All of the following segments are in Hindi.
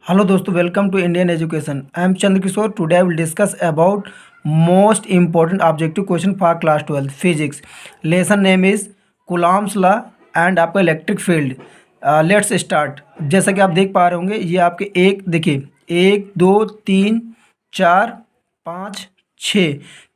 Hello दोस्तों, welcome to Indian education. I am Chandrakishor. Today I will discuss about most important objective question for class 12 physics. Lesson name is Coulomb's law and आपका इलेक्ट्रिक फील्ड। Let's start. जैसा कि आप देख पा रहे होंगे, ये आपके देखिए 1 2 3 4 5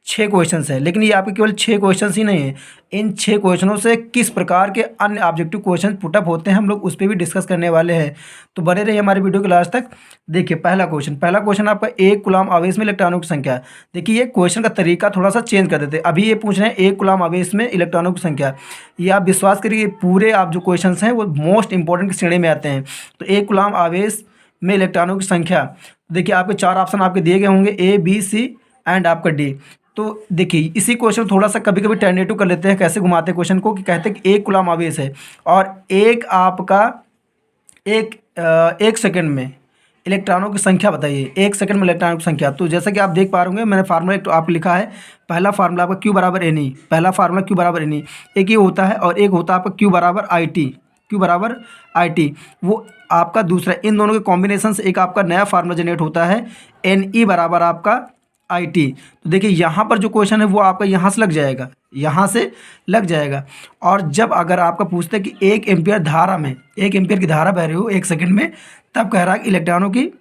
6 क्वेश्चंस है, लेकिन ये आपके केवल 6 क्वेश्चंस ही नहीं है। इन 6 क्वेश्चनों से किस प्रकार के अन्य ऑब्जेक्टिव क्वेश्चन पुटअप होते हैं, हम लोग उस पर भी डिस्कस करने वाले हैं। तो बने रहिए हमारे वीडियो के लास्ट तक। देखिए पहला क्वेश्चन आपका एक कूलॉम आवेश में इलेक्ट्रॉनों की संख्या। देखिए ये क्वेश्चन का तरीका थोड़ा सा चेंज कर देते हैं। अभी ये पूछ रहे हैं एक कूलॉम आवेश में इलेक्ट्रॉनों की संख्या। ये आप विश्वास करिए, पूरे आप जो क्वेश्चन हैं वो मोस्ट इंपॉर्टेंट की श्रेणी में आते हैं। तो एक कूलॉम आवेश में इलेक्ट्रॉनों की संख्या, देखिए आपके 4 ऑप्शन आपके दिए गए होंगे, ए बी सी एंड आपका डी। तो देखिए इसी क्वेश्चन थोड़ा सा कभी कभी टर्नेटिव कर लेते हैं। कैसे घुमाते हैं क्वेश्चन को, कि कहते हैं कि एक कूलॉम आवेश है और एक आपका एक सेकंड में इलेक्ट्रॉनों की संख्या बताइए। एक सेकंड में इलेक्ट्रॉनों की संख्या। तो जैसा कि आप देख पा रहे होंगे, मैंने फार्मूला एक आप लिखा है। पहला फार्मूला आपका क्यू बराबर एन ई, पहला फार्मूला क्यू बराबर एन ई। एक ये होता है और एक होता है आपका क्यू बराबर आई टी। क्यू बराबर आई टी वो आपका दूसरा, इन दोनों के कॉम्बिनेशन से एक आपका नया फार्मूला जनरेट होता है, एन ई बराबर आपका आई टी। तो देखिए यहाँ पर जो क्वेश्चन है वो आपका यहाँ से लग जाएगा, यहाँ से लग जाएगा। और जब अगर आपका पूछते हैं कि 1 एम्पियर धारा में, 1 एम्पियर की धारा बह रही हो 1 सेकंड में, तब कह रहा है कि इलेक्ट्रॉनों की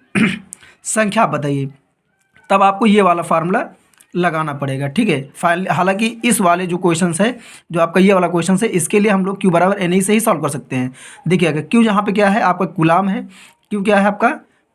संख्या बताइए, तब आपको ये वाला फार्मूला लगाना पड़ेगा। ठीक है। हालांकि इस वाले जो क्वेश्चन है, जो आपका ये वाला क्वेश्चन है, इसके लिए हम लोग क्यू बराबर एन ई से ही सॉल्व कर सकते हैं। देखिए अगर क्यू यहाँ पे क्या है, आपका कूलॉम है। क्यू क्या है आपका,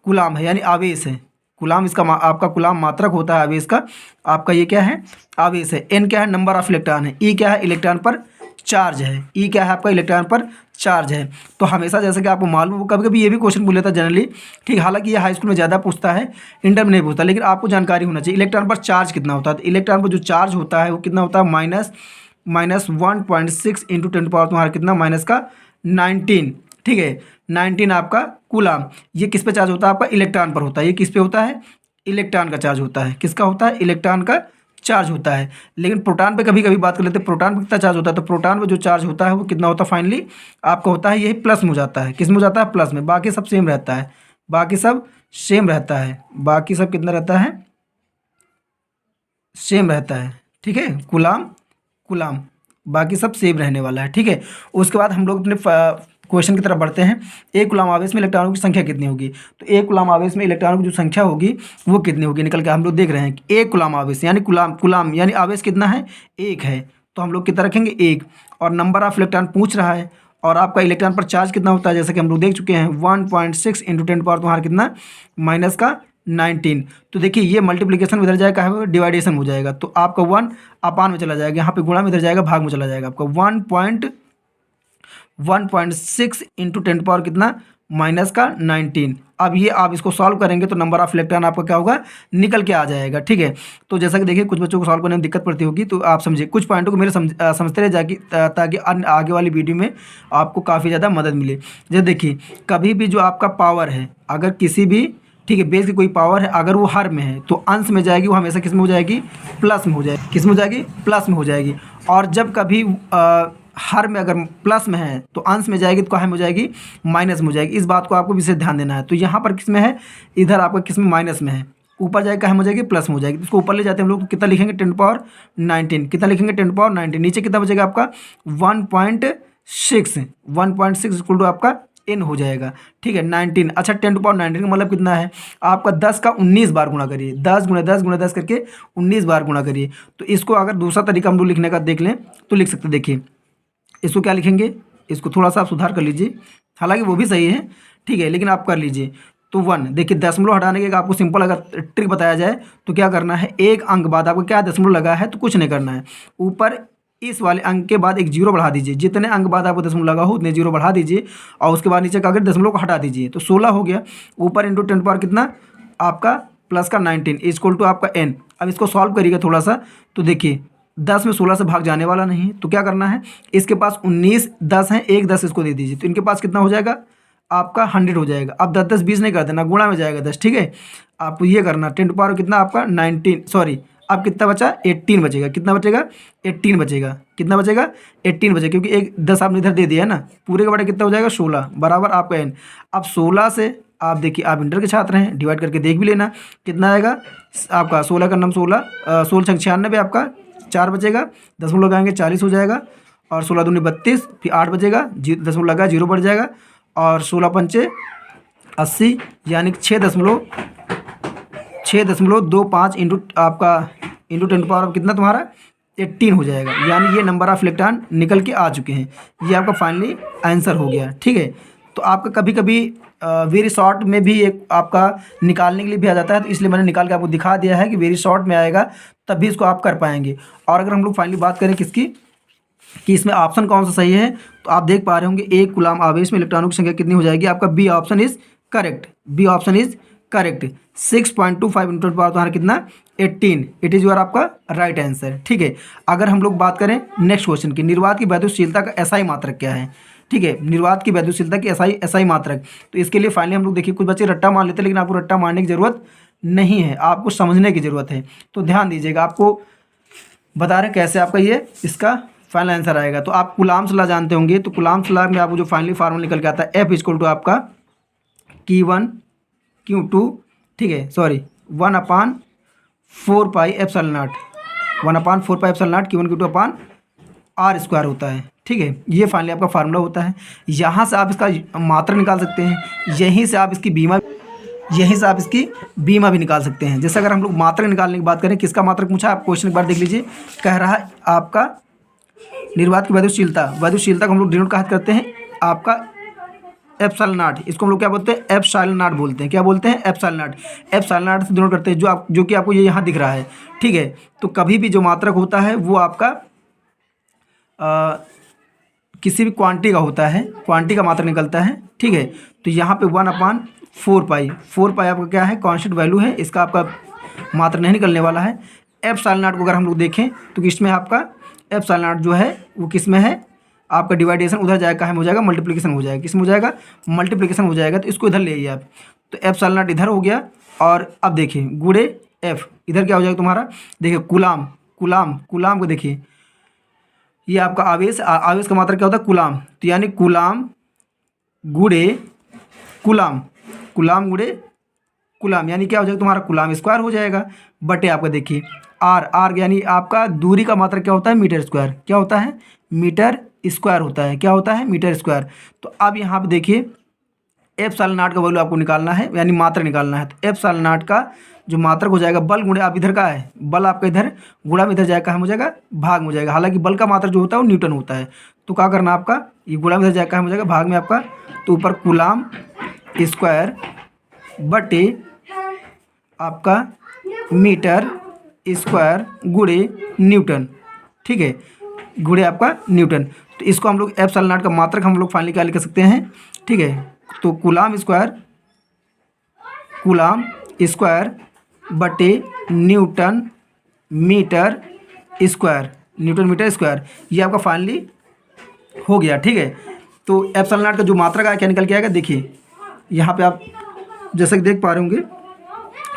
कूलॉम है, यानी आवेश है। कूलॉम इसका आपका कूलॉम मात्रक होता है आवेश का। आपका ये क्या है, आवेश है। एन क्या है, नंबर ऑफ इलेक्ट्रॉन है। ई क्या है, इलेक्ट्रॉन पर चार्ज है। ई क्या है आपका, इलेक्ट्रॉन पर चार्ज है। तो हमेशा जैसे कि आपको मालूम, कभी कभी ये भी क्वेश्चन पूछ लेता है जनरली। ठीक, हालांकि ये हाई स्कूल में ज़्यादा पूछता है, इंटर में नहीं पूछता, लेकिन आपको जानकारी होना चाहिए इलेक्ट्रॉन पर चार्ज कितना होता है। तो इलेक्ट्रॉन पर जो चार्ज होता है वो कितना होता है, माइनस 1.6 इंटू 10 पावर तुम्हारा कितना, माइनस का 19। ठीक है, 19 आपका कूलॉम। ये किस पे चार्ज होता है, आपका इलेक्ट्रॉन पर होता है। ये किस पे होता है, इलेक्ट्रॉन का चार्ज होता है। किसका होता है, इलेक्ट्रॉन का चार्ज होता है। लेकिन प्रोटॉन पे कभी कभी बात कर लेते हैं, प्रोटॉन पे कितना चार्ज होता है। तो प्रोटॉन पे जो चार्ज होता है वो कितना होता है, फाइनली आपका होता है, यही प्लस में हो जाता है। किस में हो जाता है, प्लस में। बाकी सब सेम रहता है, बाकी सब सेम रहता है। बाकी सब कितना रहता है, सेम रहता है। ठीक है, कूलॉम कूलॉम बाकी सब सेम रहने वाला है। ठीक है। उसके बाद हम लोग अपने क्वेश्चन की तरफ बढ़ते हैं। एक कूलॉम आवेश में इलेक्ट्रॉनों की संख्या कितनी होगी। तो एक कूलॉम आवेश में इलेक्ट्रॉनों की जो संख्या होगी वो कितनी होगी, निकल के हम लोग देख रहे हैं कि एक कूलॉम आवेश यानी कूलॉम यानी आवेश कितना है, एक है। तो हम लोग कितना रखेंगे, एक। और नंबर ऑफ इलेक्ट्रॉन पूछ रहा है, और आपका इलेक्ट्रॉन पर चार्ज कितना होता है, जैसे कि हम लोग देख चुके हैं 1.6 इंटू 10 पावर तुम्हारा कितना, माइनस का 19। तो देखिए ये मल्टीप्लिकेशन इधर जाएगा है, डिवाइडेशन हो जाएगा। तो आपका 1 अपान में चला जाएगा, यहाँ पे गुणा में इधर जाएगा, भाग में चला जाएगा। आपका 1.6 इंटू 10 पावर कितना, माइनस का 19। अब ये आप इसको सॉल्व करेंगे तो नंबर ऑफ इलेक्ट्रॉन आपका क्या होगा, निकल के आ जाएगा। ठीक है। तो जैसा कि देखिए कुछ बच्चों को सॉल्व करने में दिक्कत पड़ती होगी, तो आप समझिए कुछ पॉइंटों को मेरे समझते रहे जाके, ताकि आगे वाली वीडियो में आपको काफ़ी ज़्यादा मदद मिले। जैसे देखिए कभी भी जो आपका पावर है, अगर किसी भी, ठीक है, बेस की कोई पावर है, अगर वो हर में है तो अंश में जाएगी, वो हमेशा किस में हो जाएगी, प्लस में हो जाएगी। किस में हो जाएगी, प्लस में हो जाएगी। और जब कभी हर में अगर प्लस में है तो अंश में जाएगी, तो कहाँ में हो जाएगी, माइनस में हो जाएगी। इस बात को आपको विशेष ध्यान देना है। तो यहाँ पर किस में है, इधर आपका किस में, माइनस में है। ऊपर जाएगी, कहाँ में हो जाएगी, प्लस में हो जाएगी। इसको ऊपर ले जाते हैं हम लोग, तो कितना लिखेंगे, 10 पावर 19। कितना लिखेंगे, 10 पावर 19। नीचे कितना बचेगा आपका, 1.6 इक्वल टू आपका n हो जाएगा। ठीक है, 19। अच्छा 10 टू पावर 19 का मतलब कितना है, आपका 10 का 19 बार गुणा करिए। 10 गुणा 10 गुणा 10 करके 19 बार गुणा करिए। तो इसको अगर दूसरा तरीका हम लोग लिखने का देख लें तो लिख सकते हैं। देखिए इसको क्या लिखेंगे, इसको थोड़ा सा आप सुधार कर लीजिए, हालांकि वो भी सही है। ठीक है, लेकिन आप कर लीजिए। तो 1, देखिए दशमलव हटाने के आपको सिंपल अगर ट्रिक बताया जाए तो क्या करना है, एक अंक बाद आपको क्या दशमलव लगा है तो कुछ नहीं करना है, ऊपर इस वाले अंक के बाद एक जीरो बढ़ा दीजिए। जितने अंक बाद आपको दशमलव लगा हो उतने जीरो बढ़ा दीजिए, और उसके बाद नीचे का अगर दशमलव को हटा दीजिए तो 16 हो गया। ऊपर इंटू 10 पावर कितना आपका, प्लस का 19 इक्वल टू आपका n। अब इसको सॉल्व करिएगा थोड़ा सा, तो देखिए 10 में 16 से भाग जाने वाला नहीं, तो क्या करना है, इसके पास 19 10 है, एक 10 इसको दे दीजिए, तो इनके पास कितना हो जाएगा, आपका 100 हो जाएगा। अब 10 10 20 नहीं कर देना, गुणा में जाएगा 10। ठीक है, आपको ये करना 10 पावर कितना आपका 19, सॉरी अब कितना बचा, 18 बचेगा। कितना बचेगा, 18 बचेगा। कितना बचेगा, 18 बचेगा, क्योंकि एक 10 आपने इधर दे दिया है ना, पूरे का बड़ा कितना हो जाएगा, 16 बराबर आपका n। अब 16 से आप देखिए, आप इंटर के छात्र हैं, डिवाइड करके देख भी लेना कितना आएगा आपका। 16 का नाम 16, 16 96 आपका 4 बचेगा, दशमलव लगाएंगे 40 हो जाएगा, और 16 दूनी 32, फिर 8 बचेगा, दशमलव लगा 0 बढ़ जाएगा, और 16 पंचे 80, यानी 6.25 इंटू आपका इंटू 10 पावर कितना तुम्हारा 18 हो जाएगा। यानी ये नंबर ऑफ इलेक्ट्रॉन निकल के आ चुके हैं। ये आपका फाइनली आंसर हो गया। ठीक है, तो आपका कभी कभी वेरी शॉर्ट में भी एक आपका निकालने के लिए भी आ जाता है, तो इसलिए मैंने निकाल के आपको दिखा दिया है कि वेरी शॉर्ट में आएगा तब भी इसको आप कर पाएंगे। और अगर हम लोग फाइनली बात करें किसकी, कि इसमें ऑप्शन कौन सा सही है, तो आप देख पा रहे होंगे 1 कूलाम आवेश में इलेक्ट्रॉनों की संख्या कितनी हो जाएगी, आपका B option is correct. B option is correct. 6.25 into तुम्हारा कितना 18, इट इज़ योर आपका राइट आंसर। ठीक है, अगर हम लोग बात करें नेक्स्ट क्वेश्चन की, निर्वात की वैद्युतशीलता का एसआई मात्रक क्या है। ठीक है, निर्वात की वैद्युतशीलता की एसआई मात्रक, तो इसके लिए फाइनली हम लोग देखिए, कुछ बच्चे रट्टा मान लेते हैं, लेकिन आपको रट्टा मारने की जरूरत नहीं है, आपको समझने की जरूरत है। तो ध्यान दीजिएगा, आपको बता रहे कैसे आपका ये इसका फाइनल आंसर आएगा। तो आप कूलाम्स लॉ जानते होंगे, तो कूलाम्स लॉ में आपको जो फाइनली फार्मूला निकल के आता है F इक्वल टू आपका Q1 Q2, ठीक है, sorry 1/4 pi epsilon not, 1/4 pi epsilon not Q1 Q2 upon R square होता है। ठीक है, ये फाइनली आपका फार्मूला होता है। यहाँ से आप इसका मात्रा निकाल सकते हैं, यहीं से आप इसकी बीमा भी निकाल सकते हैं। जैसे अगर हम लोग मात्रक निकालने की बात करें, किसका मात्रक पूछा आप, क्वेश्चन एक बार देख लीजिए। कह रहा है आपका निर्वात की वैद्युतशीलता को हम लोग डिनोट कहा करते हैं आपका एप्सिलॉन नॉट, इसको हम लोग क्या बोलते हैं, एप्सिलॉन नॉट बोलते हैं। क्या बोलते हैं, एप्सिलॉन नॉट। एप्सिलॉन नॉट से डिनोट करते हैं जो कि आपको ये यहाँ दिख रहा है। ठीक है, तो कभी भी जो मात्रक होता है वो आपका किसी भी क्वांटिटी का होता है, क्वांटिटी का मात्रक निकलता है। ठीक है, तो यहाँ पे 1/4 पाई, 4 पाई आपका क्या है, कांस्टेंट वैल्यू है, इसका आपका मात्रक नहीं निकलने वाला है। एप्सिलॉन नॉट को अगर हम लोग देखें तो किसमें आपका एप्सिलॉन नॉट जो है वो किसमें है, आपका डिवाइडेशन उधर जाएगा, हो जाएगा मल्टीप्लिकेशन हो जाएगा, किसमें हो जाएगा, मल्टीप्लिकेशन हो जाएगा। तो इसको इधर ले आइए आप, तो एप्सिलॉन नॉट इधर हो गया, और अब देखिए गुणे एफ, इधर क्या हो जाएगा तुम्हारा, देखिए कूलाम को देखिए, ये आपका आवेश का मात्रक क्या होता है, कूलाम। तो यानी कूलाम गुणे कूलाम यानी क्या हो जाएगा तुम्हारा, कूलाम स्क्वायर हो जाएगा, बटे आपका देखिए आर यानी आपका दूरी का मात्रक क्या होता है, मीटर स्क्वायर। क्या होता है, मीटर स्क्वायर होता है। क्या होता है, मीटर स्क्वायर। तो अब यहाँ पे देखिए एप्सिलॉन नॉट का वैल्यू आपको निकालना है, यानी मात्रक निकालना है। तो एप्सिलॉन नॉट का जो मात्रक हो जाएगा, बल गुणे आप इधर का है, बल आपका इधर गुणा में इधर जाएगा, हो जाएगा भाग में हो जाएगा। हालांकि बल का मात्रक जो होता है वो न्यूटन होता है, तो क्या करना आपका, ये गुणा में इधर जाएगा, हो जाएगा भाग में आपका, तो ऊपर कूलाम स्क्वायर बटे आपका मीटर स्क्वायर गुणे न्यूटन। ठीक है, गुणे आपका न्यूटन। तो इसको हम लोग एप्सिलॉन नॉट का मात्रक हम लोग फाइनली क्या लिख सकते हैं। ठीक है, तो कूलाम स्क्वायर बटे न्यूटन मीटर स्क्वायर, ये आपका फाइनली हो गया। ठीक है, तो एप्सिलॉन नॉट का जो मात्रक आया क्या निकल के आएगा, देखिए यहाँ पे आप जैसे कि देख पा रहे होंगे,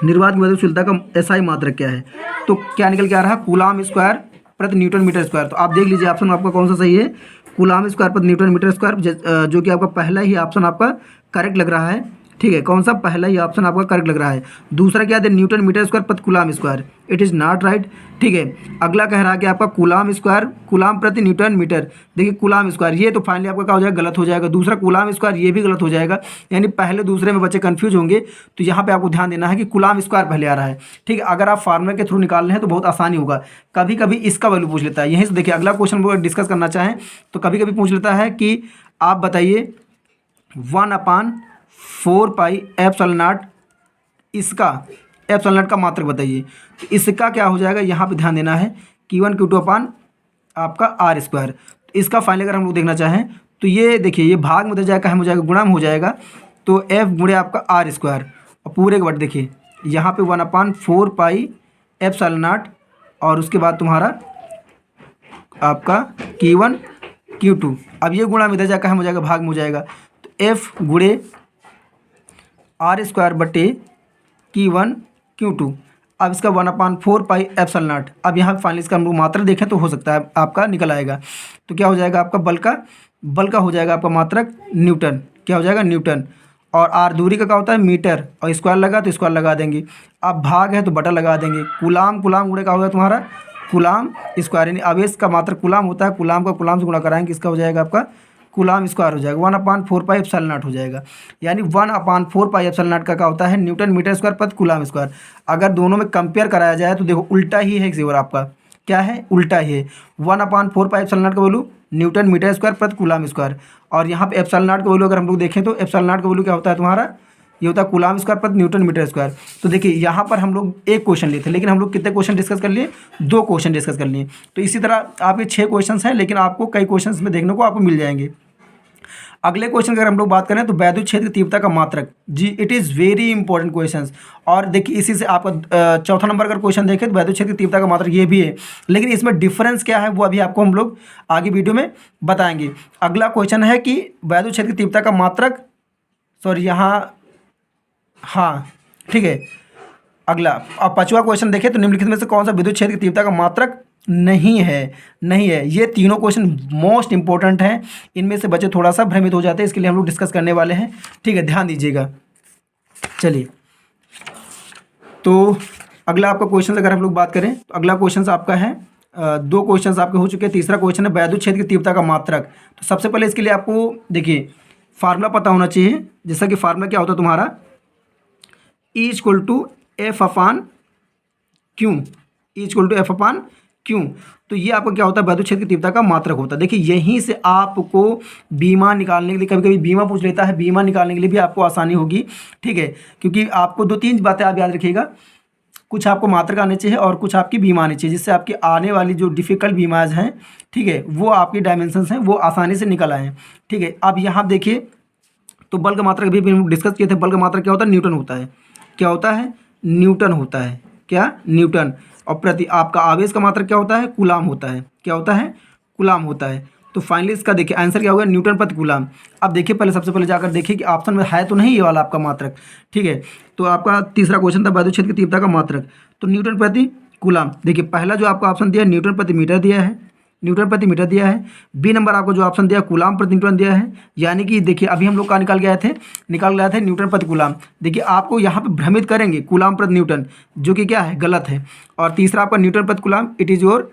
निर्वात की वैद्युतशीलता का एसआई मात्रक क्या है, तो क्या निकल के आ रहा है, कूलाम स्क्वायर प्रति न्यूटन मीटर स्क्वायर। तो आप देख लीजिए ऑप्शन आपका कौन सा सही है, कूलाम स्क्वायर प्रति न्यूटन मीटर स्क्वायर, जो कि आपका पहला ही ऑप्शन आपका करेक्ट लग रहा है। ठीक है, कौन सा, पहला ही ऑप्शन आपका करेक्ट लग रहा है। दूसरा क्या है, न्यूटन मीटर स्क्वायर प्रति coulomb square, it is not right. ठीक है, अगला कह रहा है कि आपका कूलाम स्क्वायर कूलाम प्रति न्यूटन मीटर, देखिए कूलाम स्क्वायर, ये तो फाइनली आपका क्या हो जाएगा, गलत हो जाएगा। दूसरा कूलाम स्क्वायर, ये भी गलत हो जाएगा, यानी पहले दूसरे में बच्चे कंफ्यूज होंगे। तो यहाँ पे आपको ध्यान देना है कि कूलाम स्क्वायर पहले आ रहा है। ठीक है, अगर आप फार्मूले के थ्रू निकाल रहे हैं तो बहुत आसानी होगा। कभी कभी इसका वैल्यू पूछ लेता है, यहीं से देखिए अगला क्वेश्चन वो डिस्कस करना चाहें तो कभी कभी पूछ लेता है कि आप बताइए 1/4 पाई एप्सिलॉन नॉट, इसका एप्सिलॉन नॉट का मात्रक बताइए। तो इसका क्या हो जाएगा, यहाँ पे ध्यान देना है, Q1 Q2 अपान आपका आर स्क्वायर। तो इसका फाइनल अगर हम लोग देखना चाहें तो ये देखिए, ये भाग में उधर जाएगा, हो जाएगा गुणा में हो जाएगा, तो एफ गुणे आपका आर स्क्वायर, और पूरे के बट देखिए यहाँ पे 1/4 पाई एप्सिलॉन नॉट, और उसके बाद तुम्हारा आपका Q1 Q2, अब ये गुणा में इधर जाकर हो जाएगा भाग में हो जाएगा, तो एफ गुणे आर स्क्वायर बटे Q1 Q2। अब इसका 1/4 पाई एप्सिलॉन नॉट, अब यहाँ फाइनली इसका हम लोग मात्रक देखें तो हो सकता है आपका निकल आएगा। तो क्या हो जाएगा आपका बल का हो जाएगा आपका मात्रक न्यूटन, क्या हो जाएगा न्यूटन, और आर दूरी का क्या होता है मीटर, और स्क्वायर लगा तो स्क्वायर लगा देंगे। अब भाग है तो बटा लगा देंगे। कुलाम कुलाम गुणे का होगा तुम्हारा कुलाम स्क्वायर, यानी आवेश का मात्रक कुलाम होता है, कुलाम का कुलाम से गुणा कराएंगे, इसका हो जाएगा आपका कुलाम स्क्वायर हो जाएगा, 1/4πε0 हो जाएगा। यानी 1/4πε0 का क्या होता है न्यूटन मीटर स्क्वायर प्रति कुलाम स्क्वायर। अगर दोनों में कंपेयर कराया जाए तो देखो उल्टा ही है और आपका क्या है उल्टा ही है। 1/4πε0 का वैल्यू न्यूटन मीटर स्क्वायर प्रति कुलाम स्क्वायर, और यहाँ पे एप्सिलॉन का वैल्यू अगर हम लोग देखें तो एप्सिलॉन का वैल्यू क्या होता है तुम्हारा, ये होता है कुलाम स्क्वायर प्रति न्यूटन मीटर स्क्वायर। तो देखिए यहाँ पर हम लोग एक क्वेश्चन लिए थे, लेकिन हम लोग कितने क्वेश्चन डिस्कस कर लिए, 2 क्वेश्चन डिस्कस कर लिए। तो इसी तरह आपके 6 क्वेश्चन हैं, लेकिन आपको कई क्वेश्चन में देखने को आपको मिल जाएंगे। अगले क्वेश्चन की अगर हम लोग बात करें तो वैद्युत क्षेत्र की तीव्रता का मात्रक, जी it is very important question. और देखिए इसी से आपका चौथा नंबर अगर क्वेश्चन देखें तो वैद्युत क्षेत्र की तीव्रता का मात्रक ये भी है, लेकिन इसमें डिफरेंस क्या है वो अभी आपको हम लोग आगे वीडियो में बताएंगे। अगला क्वेश्चन है कि वैद्युत क्षेत्र की तीव्रता का मात्रक, सॉरी यहाँ, हाँ ठीक है। अगला अब 5वां क्वेश्चन देखें तो निम्नलिखित में से कौन सा विद्युत क्षेत्र की तीव्रता का मात्रक नहीं है। ये तीनों क्वेश्चन मोस्ट इंपॉर्टेंट हैं, इनमें से बच्चे थोड़ा सा भ्रमित हो जाते हैं, इसके लिए हम लोग डिस्कस करने वाले हैं, ठीक है, ध्यान दीजिएगा। चलिए तो अगला आपका क्वेश्चन अगर हम लोग बात करें तो अगला क्वेश्चन आपका है 2 क्वेश्चन आपके हो चुके हैं। तीसरा क्वेश्चन है वैद्युत क्षेत्र की तीव्रता का मात्रक। तो सबसे पहले इसके लिए आपको देखिए फार्मूला पता होना चाहिए, जैसा कि फार्मूला क्या होता है तुम्हारा E=F/Q, E=F/Q। तो ये आपको क्या होता है वैद्युत क्षेत्र की तीव्रता का मात्रक होता है। देखिए यहीं से आपको बीमा निकालने के लिए, कभी कभी बीमा पूछ लेता है, बीमा निकालने के लिए भी आपको आसानी होगी, ठीक है, क्योंकि आपको 2-3 बातें आप याद रखिएगा, कुछ आपको मात्रक आने चाहिए और कुछ आपकी बीमा आनी चाहिए, जिससे आपकी आने वाली जो डिफ़िकल्ट बीमाज हैं, ठीक है, वो आपकी डायमेंशंस हैं वो आसानी से निकल आएँ, ठीक है। अब यहाँ देखिए तो बल का मात्रक भी हम डिस्कस किए थे। बल का मात्रक क्या होता है न्यूटन होता है, क्या होता है न्यूटन होता है, क्या न्यूटन। और प्रति आपका आवेश का मात्रक क्या होता है कूलाम होता है, क्या होता है कूलाम होता है। तो फाइनली इसका देखिए आंसर क्या होगा न्यूटन प्रति कूलाम। अब देखिए पहले सबसे पहले जाकर देखिए कि ऑप्शन में है तो नहीं ये वाला आपका मात्रक, ठीक है। तो आपका तीसरा क्वेश्चन था वैद्युत क्षेत्र की तीव्रता का मात्रक, तो न्यूटन प्रति कूलाम। देखिए पहला जो आपका ऑप्शन दिया है न्यूटन प्रति मीटर दिया है, न्यूटन प्रति मीटर दिया है। बी नंबर आपको जो ऑप्शन दिया कूलाम प्रति न्यूटन दिया है, यानी कि देखिए अभी हम लोग का निकाल गए थे न्यूटन प्रति कूलाम। देखिए आपको यहाँ पे भ्रमित करेंगे कूलाम प्रति न्यूटन, जो कि क्या है गलत है। और तीसरा आपका न्यूटन प्रति coulomb, it is your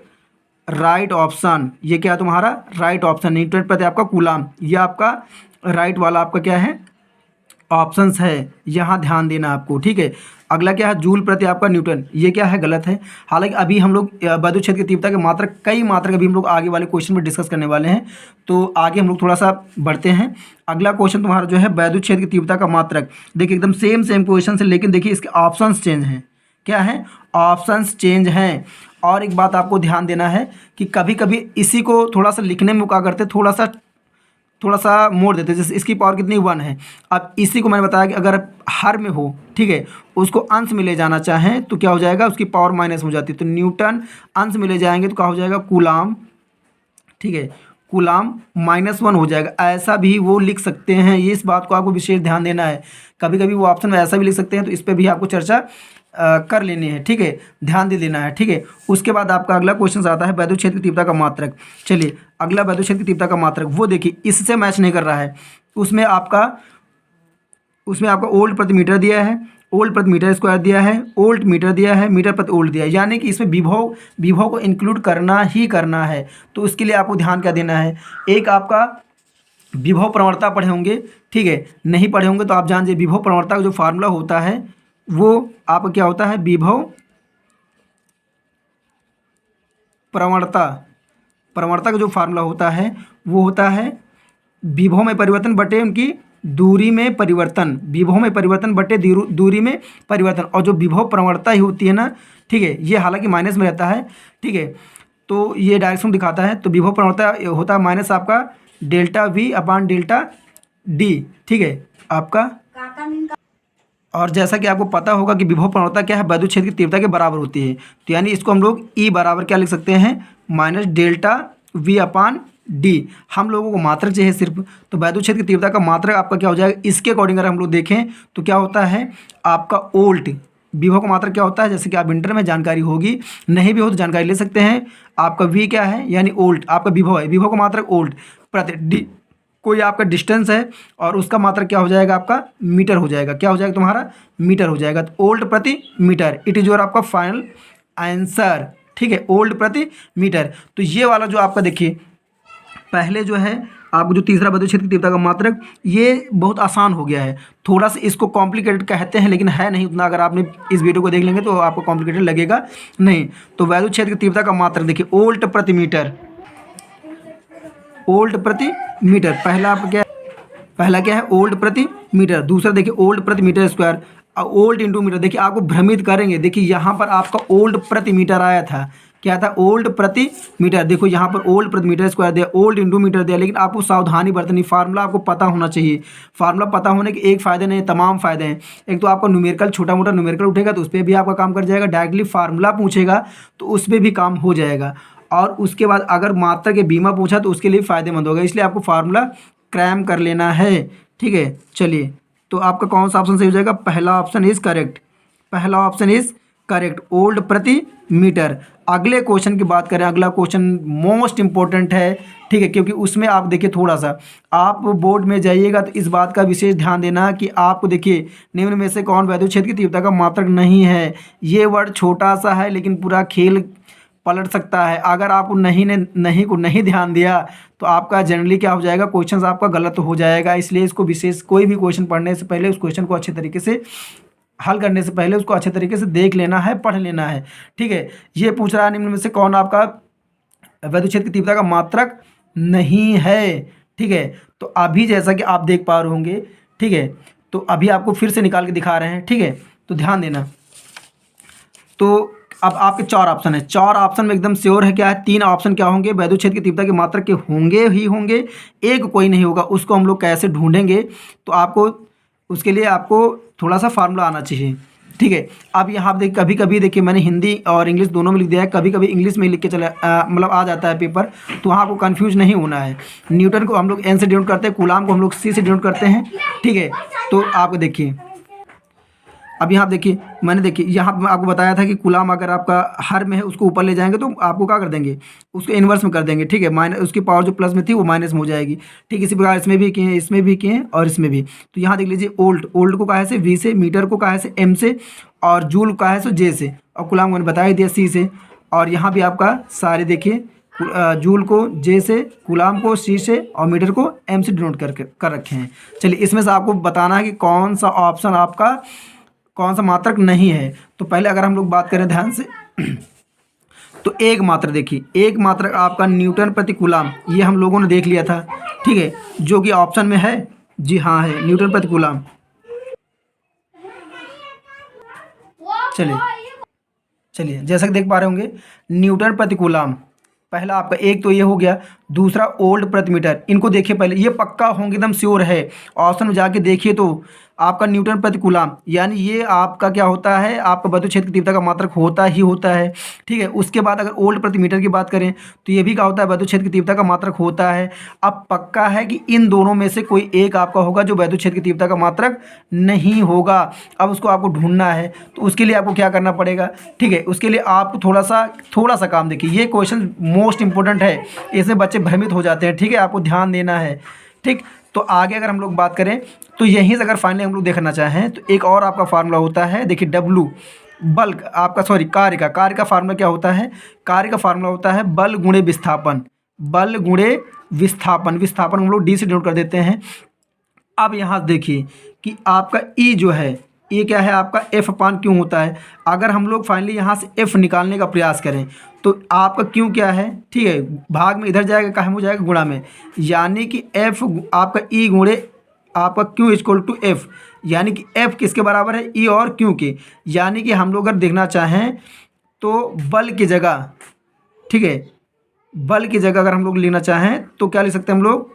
right option. ये क्या है तुम्हारा राइट ऑप्शन, न्यूटन प्रति आपका कूलाम, ये आपका राइट वाला आपका क्या है ऑप्शंस है, यहाँ ध्यान देना आपको, ठीक है। अगला क्या है जूल प्रति आपका न्यूटन, ये क्या है गलत है। हालांकि अभी हम लोग वैद्युत क्षेत्र की तीव्रता के मात्रक, कई मात्रक अभी हम लोग आगे वाले क्वेश्चन में डिस्कस करने वाले हैं, तो आगे हम लोग थोड़ा सा बढ़ते हैं। अगला क्वेश्चन तुम्हारा जो है वैद्युत क्षेत्र की तीव्रता का मात्रक, देखिए एकदम सेम क्वेश्चन है, लेकिन देखिए इसके ऑप्शंस चेंज हैं, क्या है ऑप्शंस चेंज हैं। और एक बात आपको ध्यान देना है कि कभी कभी इसी को थोड़ा सा लिखने में क्या करते, थोड़ा सा मोड़ देते, जैसे इसकी पावर कितनी 1 है। अब इसी को मैंने बताया कि अगर हर में हो, ठीक है, उसको अंश में ले जाना चाहें तो क्या हो जाएगा उसकी पावर माइनस हो जाती है, तो न्यूटन अंश में ले जाएंगे तो क्या हो जाएगा कूलाम, ठीक है, कूलाम -1 हो जाएगा। ऐसा भी वो लिख सकते हैं, ये इस बात को आपको विशेष ध्यान देना है। कभी कभी वो ऑप्शन में ऐसा भी लिख सकते हैं, तो इस पर भी आपको चर्चा कर लेनी है, ठीक है, ध्यान दे देना है, ठीक है। उसके बाद आपका अगला क्वेश्चन आता है वैद्युत क्षेत्र की तीव्रता का मात्रक। चलिए अगला वैद्युत क्षेत्र की तीव्रता का मात्रक, वो देखिए इससे मैच नहीं कर रहा है। उसमें आपका ओल्ट प्रति मीटर दिया है, ओल्ट प्रति मीटर स्क्वायर दिया है, ओल्ट मीटर दिया है, मीटर प्रति ओल्ट दिया है, यानी कि इसमें विभव को इंक्लूड करना ही करना है। तो उसके लिए आपको ध्यान क्या देना है, एक आपका विभव प्रवणता पढ़े होंगे, ठीक है, नहीं पढ़े होंगे तो आप जान जाइए विभव प्रवणता का जो फार्मूला होता है वो आपका क्या होता है विभव प्रवणता का जो फार्मूला होता है वो होता है विभव में परिवर्तन बटे उनकी दूरी में परिवर्तन, विभव में परिवर्तन बटे दूरी में परिवर्तन। और जो विभव प्रवणता ही होती है ना, ठीक है, ये हालांकि माइनस में रहता है, ठीक है, तो ये डायरेक्शन दिखाता है। तो विभव प्रवणता होता है माइनस आपका डेल्टा V/डेल्टा D, ठीक है आपका। और जैसा कि आपको पता होगा कि विभव प्रवणता क्या है वैद्युत क्षेत्र की तीव्रता के बराबर होती है, तो यानी इसको हम लोग E बराबर क्या लिख सकते हैं -डेल्टा V/D। हम लोगों को मात्रक चाहिए सिर्फ, तो वैद्युत क्षेत्र की तीव्रता का मात्रक आपका क्या हो जाएगा, इसके अकॉर्डिंग अगर हम लोग देखें तो क्या होता है आपका ओल्ट। विभव का मात्रक क्या होता है, जैसे कि आप इंटर में जानकारी होगी, नहीं भी हो तो जानकारी ले सकते हैं। आपका V क्या है यानी ओल्ट, आपका विभव है, विभव का मात्रक ओल्ट प्रति D कोई आपका डिस्टेंस है और उसका मात्रक क्या हो जाएगा आपका मीटर हो जाएगा। क्या हो जाएगा तुम्हारा मीटर हो जाएगा। तो वोल्ट प्रति मीटर इट इज योर आपका फाइनल आंसर। ठीक है, वोल्ट प्रति मीटर। तो ये वाला जो आपका देखिए पहले जो है आपको जो तीसरा विद्युत क्षेत्र की तीव्रता का मात्रक, ये बहुत आसान हो गया है। थोड़ा सा इसको कॉम्प्लिकेटेड कहते हैं लेकिन है नहीं उतना। अगर आपने इस वीडियो को देख लेंगे तो आपको कॉम्प्लिकेटेड लगेगा नहीं। तो विद्युत क्षेत्र की तीव्रता का मात्रक देखिए वोल्ट प्रति मीटर, वोल्ट प्रति मीटर। पहला आपका क्या है वोल्ट प्रति मीटर। दूसरा देखिए वोल्ट प्रति metre square, volt into metre. देखिए आपको भ्रमित करेंगे। देखिए यहाँ पर आपका वोल्ट प्रति मीटर आया था, क्या था वोल्ट प्रति मीटर। देखो यहाँ पर वोल्ट प्रति मीटर स्क्वायर दिया, वोल्ट इंटू मीटर दिया। लेकिन आपको सावधानी बरतनी, फार्मूला आपको पता होना चाहिए। फार्मूला पता होने के एक फ़ायदे नहीं, तमाम फ़ायदे हैं। एक तो आपका न्यूमेरिकल छोटा मोटा न्यूमेरिकल उठेगा तो उस पर भी आपका काम कर जाएगा। डायरेक्टली फार्मूला पूछेगा तो उस पर भी काम हो जाएगा। और उसके बाद अगर मात्रा के बीमा पूछा तो उसके लिए फ़ायदेमंद होगा। इसलिए आपको फार्मूला क्रैम कर लेना है। ठीक है, चलिए तो आपका कौन सा ऑप्शन सही हो जाएगा। पहला ऑप्शन इज़ करेक्ट, पहला ऑप्शन इज़ करेक्ट, वोल्ट प्रति मीटर। अगले क्वेश्चन की बात करें, अगला क्वेश्चन मोस्ट इंपॉर्टेंट है। ठीक है, क्योंकि उसमें आप देखिए थोड़ा सा आप बोर्ड में जाइएगा तो इस बात का विशेष ध्यान देना कि आपको देखिए निम्न में से कौन विद्युत क्षेत्र की तीव्रता का मात्रक नहीं है। ये वर्ड छोटा सा है लेकिन पूरा खेल पलट सकता है। अगर आप नहीं ध्यान दिया तो आपका जनरली क्या हो जाएगा, क्वेश्चन आपका गलत हो जाएगा। इसलिए इसको विशेष कोई भी क्वेश्चन पढ़ने से पहले उस क्वेश्चन को अच्छे तरीके से हल करने से पहले उसको अच्छे तरीके से देख लेना है, पढ़ लेना है। ठीक है, ये पूछ रहा है निम्न में से कौन आपका विद्युत क्षेत्र की तीव्रता का मात्रक नहीं है। ठीक है, तो अभी जैसा कि आप देख पा रहे होंगे, ठीक है, तो अभी आपको फिर से निकाल के दिखा रहे हैं। ठीक है, तो ध्यान देना। तो अब आपके 4 ऑप्शन है, 4 ऑप्शन में एकदम श्योर है क्या है, 3 ऑप्शन क्या होंगे विद्युत क्षेत्र की तीव्रता के मात्रक के होंगे ही होंगे, एक कोई नहीं होगा। उसको हम लोग कैसे ढूंढेंगे, तो आपको उसके लिए आपको थोड़ा सा फार्मूला आना चाहिए। ठीक है, अब यहाँ आप देखिए कभी कभी देखिए मैंने हिंदी और इंग्लिश दोनों में लिख दिया है। कभी कभी इंग्लिश में लिख के चला मतलब आ जाता है पेपर, तो वहाँ आपको कंफ्यूज नहीं होना है। न्यूटन को हम लोग एन से डिनोट करते हैं, कूलाम को हम लोग सी से डिनोट करते हैं। ठीक है, तो आप देखिए अब यहाँ देखिए मैंने देखिए यहाँ आपको बताया था कि कूलाम अगर आपका हर में है उसको ऊपर ले जाएंगे तो आपको क्या कर देंगे, उसको इन्वर्स में कर देंगे। ठीक है, माइनस उसकी पावर जो प्लस में थी वो माइनस में हो जाएगी। ठीक, इसी प्रकार इसमें भी किए, इसमें भी किए और इसमें भी। तो यहाँ देख लीजिए ओल्ट को कहा है से वी से, मीटर को कहा है से एम से, और जूल कहा है सो जे से, और कूलाम को बता ही दिया सी से। और यहाँ भी आपका सारे देखिए जूल को जे से, कूलाम को सी से और मीटर को एम से डिनोट कर रखे हैं। चलिए इसमें से आपको बताना है कि कौन सा ऑप्शन आपका कौन सा मात्रक नहीं है। तो पहले अगर हम लोग बात करें ध्यान से तो एक मात्रक देखिए, एक मात्रक आपका न्यूटन प्रति कूलाम, ये हम लोगों ने देख लिया था। ठीक है, जो कि ऑप्शन में है, जी हाँ है न्यूटन प्रति कूलाम। चलिए जैसा कि देख पा रहे होंगे न्यूटन प्रति कूलाम, पहला आपका एक तो ये हो गया। दूसरा ओल्ड प्रति मीटर, इनको देखिए पहले, ये पक्का होंगे एकदम श्योर है। ऑप्शन में जाके देखिए तो आपका न्यूटन प्रति कूलाम, यानी ये आपका क्या होता है, आपका विद्युत क्षेत्र की तीव्रता का मात्रक होता ही होता है। ठीक है, उसके बाद अगर ओल्ड प्रति मीटर की बात करें तो ये भी क्या होता है, विद्युत क्षेत्र की तीव्रता का मात्रक होता है। अब पक्का है कि इन दोनों में से कोई एक आपका होगा जो विद्युत क्षेत्र की तीव्रता का मात्रक नहीं होगा। अब उसको आपको ढूंढना है, तो उसके लिए आपको क्या करना पड़ेगा। ठीक है, उसके लिए आपको थोड़ा सा काम देखिए, ये क्वेश्चन मोस्ट इंपॉर्टेंट है, इसमें बच्चे भ्रमित हो जाते हैं। ठीक है, आपको ध्यान देना है। ठीक, तो आगे अगर हम लोग बात करें तो यहीं से अगर फाइनली हम लोग देखना चाहें तो एक और आपका फार्मूला होता है। देखिए डब्लू बल्क आपका कार्य का फार्मूला क्या होता है, कार्य का फार्मूला होता है बल गुणे विस्थापन, बल गुणे विस्थापन। विस्थापन हम लोग डी से डिनोट कर देते हैं। अब यहाँ देखिए कि आपका ई जो है, ये क्या है आपका एफ अपान क्यों होता है। अगर हम लोग फाइनली यहाँ से एफ निकालने का प्रयास करें तो आपका क्यों क्या है, ठीक है, भाग में इधर जाएगा, कहाँ में हो जाएगा, गुणा में, यानी कि एफ आपका ई गुणे आपका क्यू इक्वल टू एफ, यानी कि एफ किसके बराबर है, ई और क्यू के। यानी कि हम लोग अगर देखना चाहें तो बल की जगह, ठीक है, बल की जगह अगर हम लोग लेना चाहें तो क्या लिख सकते हैं हम लोग,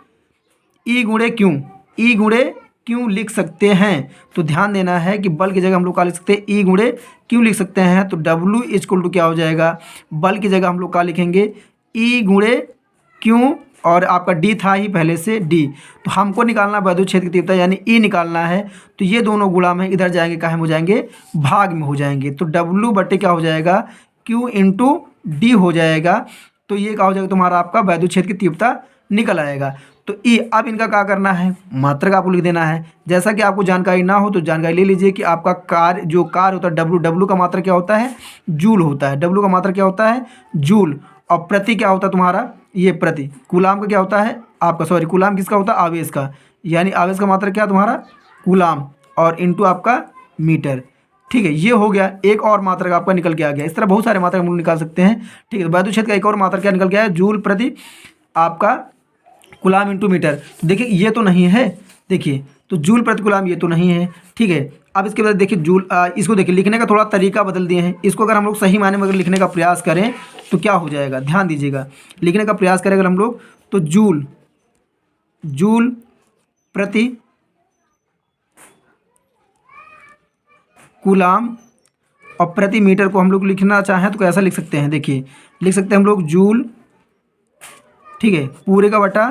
ई गुणे क्यू, ई गुणे क्यों लिख सकते हैं। तो ध्यान देना है कि बल की जगह हम लोग क्या लिख सकते हैं, ई गुणे क्यों लिख सकते हैं। तो डब्लू इक्वल टू क्या हो जाएगा, बल की जगह हम लोग क्या लिखेंगे, ई गुणे क्यों, और आपका डी था ही पहले से डी। तो हमको निकालना विद्युत क्षेत्र की तीव्रता यानी ई निकालना है। तो ये दोनों गुणा में इधर जाएंगे, कहाँ में हो जाएंगे, भाग में हो जाएंगे। तो डब्लू बटे क्या हो जाएगा, क्यू इंटू डी हो जाएगा। तो ये क्या हो जाएगा तुम्हारा, आपका विद्युत क्षेत्र की तीव्रता निकल आएगा। तो ई, अब इनका क्या करना है, मात्रक आपको लिख देना है। जैसा कि आपको जानकारी ना हो तो जानकारी ले लीजिए कि आपका कार्य जो कार्य होता है डब्लू, डब्लू का मात्रक क्या होता है, जूल होता है। डब्लू का मात्रक क्या होता है, जूल। और प्रति क्या होता है तुम्हारा, ये प्रति। कूलाम का क्या होता है आपका, सॉरी कूलाम किसका होता है, आवेश का, यानी आवेश का मात्रक क्या तुम्हारा, कूलाम, और इंटू आपका मीटर। ठीक है, ये हो गया। एक और मात्रक आपका निकल के आ गया। इस तरह बहुत सारे मात्रक हम लोग निकाल सकते हैं। ठीक है, वैद्युत क्षेत्र का एक और मात्रक क्या निकल के आया, जूल प्रति आपका कूलाम इंटू मीटर। देखिए ये तो नहीं है, देखिए तो जूल प्रति कूलाम ये तो नहीं है। ठीक है, अब इसके बाद देखिए जूल, इसको देखिए लिखने का थोड़ा तरीका बदल दिए हैं। इसको अगर हम लोग सही मायने में अगर लिखने का प्रयास करें तो क्या हो जाएगा, ध्यान दीजिएगा। लिखने का प्रयास करें अगर हम लोग तो जूल, जूल प्रति कूलाम, और प्रति मीटर को हम लोग लिखना चाहें तो कैसा लिख सकते हैं, देखिए लिख सकते हैं हम लोग जूल, ठीक है, पूरे का बटा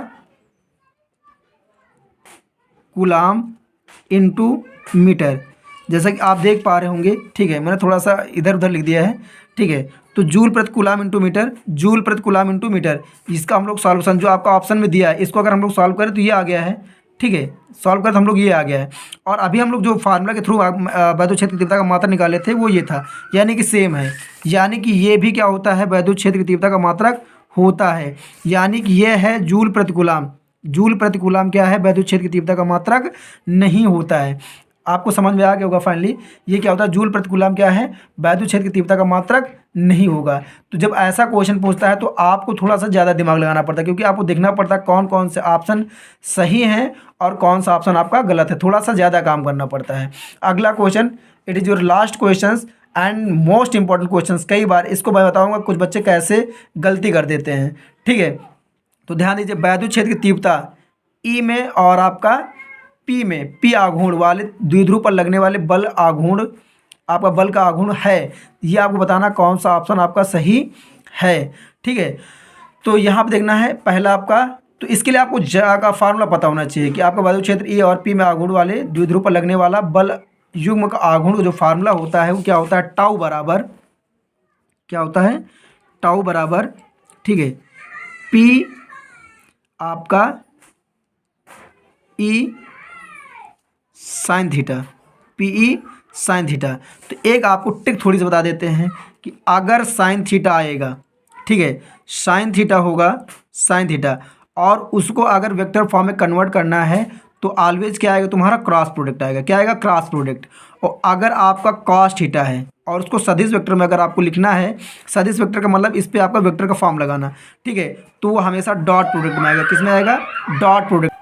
कूलाम इंटू मीटर, जैसा कि आप देख पा रहे होंगे। ठीक है, मैंने थोड़ा सा इधर उधर लिख दिया है। ठीक है, तो जूल प्रति कूलाम इंटू मीटर, जूल प्रति कूलाम इंटू मीटर, इसका हम लोग सॉल्यूशन जो आपका ऑप्शन में दिया है इसको अगर हम लोग सॉल्व करें तो ये आ गया है। ठीक है, सॉल्व कर तो हम लोग ये आ गया है। और अभी हम लोग जो फार्मूला के थ्रू वैद्युत क्षेत्र की तीव्रता का मात्रक निकाले थे वो ये था, यानी कि सेम है। यानी कि ये भी क्या होता है, वैद्युत क्षेत्र की तीव्रता का मात्रक होता है। यानी कि ये है जूल प्रति कूलाम। जूल प्रति कूलाम क्या है, वैद्युत क्षेत्र की तीव्रता का मात्रक नहीं होता है। आपको समझ में आ गया होगा फाइनली ये क्या होता है, जूल प्रति कूलाम क्या है, वैद्युत क्षेत्र की तीव्रता का मात्रक नहीं होगा। तो जब ऐसा क्वेश्चन पूछता है तो आपको थोड़ा सा ज़्यादा दिमाग लगाना पड़ता है, क्योंकि आपको देखना पड़ता है कौन कौन से ऑप्शन सही हैं और कौन सा ऑप्शन आपका गलत है। थोड़ा सा ज़्यादा काम करना पड़ता है। अगला question, it is your last question and most important question. कई बार इसको मैं बताऊँगा कुछ बच्चे कैसे गलती कर देते हैं। ठीक है, तो ध्यान दीजिए, वैद्युत क्षेत्र की तीव्रता ई में और आपका पी में, पी आघूर्ण वाले द्विध्रुव पर लगने वाले बल आघूर्ण, आपका बल का आघूर्ण है, ये आपको बताना कौन सा ऑप्शन आपका सही है। ठीक है, तो यहाँ पे देखना है पहला आपका, तो इसके लिए आपको जा का फार्मूला पता होना चाहिए कि आपका वैद्युत क्षेत्र ई और पी में आघूर्ण वाले द्विध्रुव पर लगने वाला बल युग्म का आघूर्ण का जो फार्मूला होता है वो क्या होता है, टाउ बराबर, क्या होता है, टाउ बराबर, ठीक है, पी आपका E sine theta, P E sine theta. तो एक आपको टिक थोड़ी सी बता देते हैं कि अगर साइन थीटा आएगा, ठीक है, साइन थीटा होगा, साइन थीटा, और उसको अगर वेक्टर फॉर्म में कन्वर्ट करना है तो ऑलवेज क्या आएगा तुम्हारा, क्रॉस प्रोडक्ट आएगा। क्या आएगा, क्रॉस प्रोडक्ट। और अगर आपका कॉस थीटा है और उसको सदिश वेक्टर में अगर आपको लिखना है, सदिश वेक्टर का मतलब इस पर आपका वेक्टर का फॉर्म लगाना, ठीक है, तो वो हमेशा डॉट प्रोडक्ट में आएगा। किस में आएगा, डॉट प्रोडक्ट,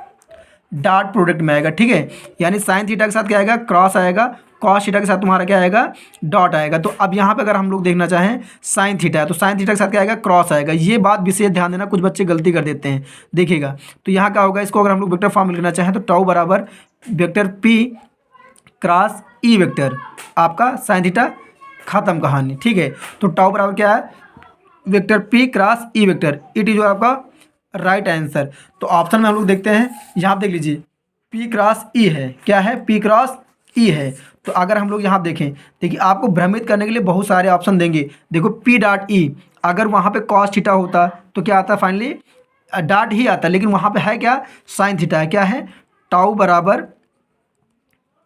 डॉट प्रोडक्ट में आएगा। ठीक है, यानी साइन थीटा के साथ क्या आएगा, क्रॉस आएगा, कॉस थीटा के साथ तुम्हारा क्या आएगा, डॉट आएगा। तो अब यहाँ पे अगर हम लोग देखना चाहें साइन थीटा है तो साइन थीटा के साथ क्या आएगा, क्रॉस आएगा। ये बात विशेष ध्यान देना, कुछ बच्चे गलती कर देते हैं, देखिएगा। तो यहाँ क्या होगा, इसको अगर हम लोग वेक्टर फॉर्म में लिखना चाहें तो टाउ बराबर vector P cross E vector, आपका साइन थीटा, खत्म कहानी। ठीक है, तो टाउ बराबर क्या है, vector P cross E vector, it is आपका राइट आंसर। तो ऑप्शन में हम लोग देखते हैं, यहाँ देख लीजिए पी क्रॉस ई है, क्या है, पी क्रॉस ई है। तो अगर हम लोग यहाँ देखें, देखिए आपको भ्रमित करने के लिए बहुत सारे ऑप्शन देंगे। देखो पी डॉट ई, अगर वहाँ पे कॉस थीटा होता तो क्या आता, फाइनली डॉट ही आता, लेकिन वहाँ पे है क्या, साइन थीटा है। क्या है, टाउ बराबर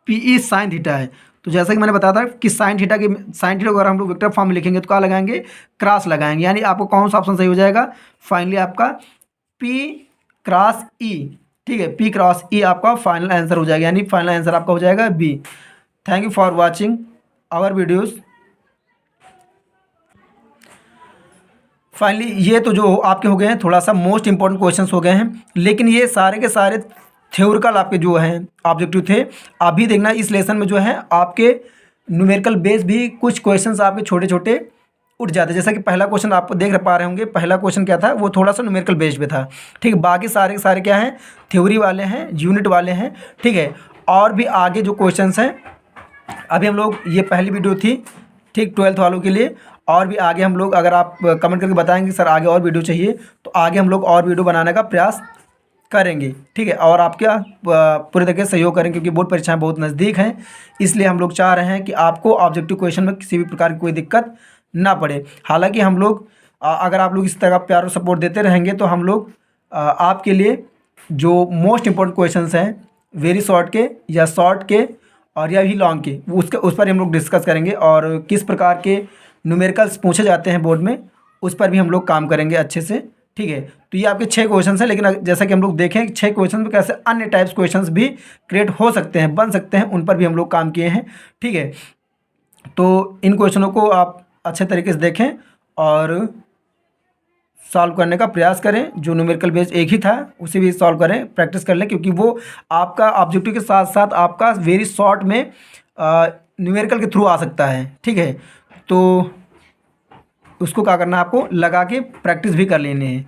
पी ई साइन थीटा है। तो जैसा कि मैंने बताया था कि साइन थीटा को अगर हम लोग वेक्टर फॉर्म में लिखेंगे तो क्या लगाएंगे, क्रॉस लगाएंगे। यानी आपको कौन सा ऑप्शन सही हो जाएगा, फाइनली आपका पी क्रॉस ई। ठीक है, पी क्रॉस ई आपका फाइनल आंसर हो जाएगा, यानी फाइनल आंसर आपका हो जाएगा B. Thank you for watching our videos. Finally ये तो जो आपके हो गए हैं थोड़ा सा मोस्ट इंपॉर्टेंट क्वेश्चंस हो गए हैं, लेकिन ये सारे के सारे थ्योरिकल आपके जो हैं ऑब्जेक्टिव थे। अभी देखना इस लेसन में जो है आपके न्यूमेरिकल बेस भी कुछ क्वेश्चंस आपके छोटे छोटे उठ जाते हैं। जैसा कि पहला क्वेश्चन आप देख पा रहे होंगे, पहला क्वेश्चन क्या था, वो थोड़ा सा न्यूमेरिकल बेस पे था। ठीक है, बाकी सारे के सारे क्या हैं, थ्योरी वाले हैं, यूनिट वाले हैं। ठीक है, और भी आगे जो क्वेश्चंस हैं, अभी हम लोग, ये पहली वीडियो थी ठीक 12th वालों के लिए, और भी आगे हम लोग, अगर आप कमेंट करके बताएंगे सर आगे और वीडियो चाहिए, तो आगे हम लोग और वीडियो बनाने का प्रयास करेंगे। ठीक है, और आप क्या पूरे तरीके से सहयोग करेंगे, क्योंकि बोर्ड परीक्षाएं बहुत नज़दीक हैं, इसलिए हम लोग चाह रहे हैं कि आपको ऑब्जेक्टिव क्वेश्चन में किसी भी प्रकार की कोई दिक्कत ना पड़े। हालांकि हम लोग अगर आप लोग इस तरह का प्यार और सपोर्ट देते रहेंगे तो हम लोग आपके लिए जो मोस्ट इम्पोर्टेंट क्वेश्चंस हैं वेरी शॉर्ट के या शॉर्ट के और या भी लॉन्ग के, वो उसके उस पर हम लोग डिस्कस करेंगे, और किस प्रकार के न्यूमेरिकल्स पूछे जाते हैं बोर्ड में उस पर भी हम लोग काम करेंगे अच्छे से। ठीक है, तो ये आपके 6 क्वेश्चन हैं, लेकिन जैसा कि हम लोग देखें 6 क्वेश्चन में कैसे अन्य टाइप्स क्वेश्चंस भी क्रिएट हो सकते हैं, बन सकते हैं, उन पर भी हम लोग काम किए हैं। ठीक है, तो इन क्वेश्चनों को आप अच्छे तरीके से देखें और सॉल्व करने का प्रयास करें। जो न्यूमेरिकल बेस एक ही था उसे भी सॉल्व करें, प्रैक्टिस कर लें, क्योंकि वो आपका ऑब्जेक्टिव के साथ साथ आपका वेरी शॉर्ट में न्यूमेरिकल के थ्रू आ सकता है। ठीक है, तो उसको क्या करना है, आपको लगा के प्रैक्टिस भी कर लेनी है।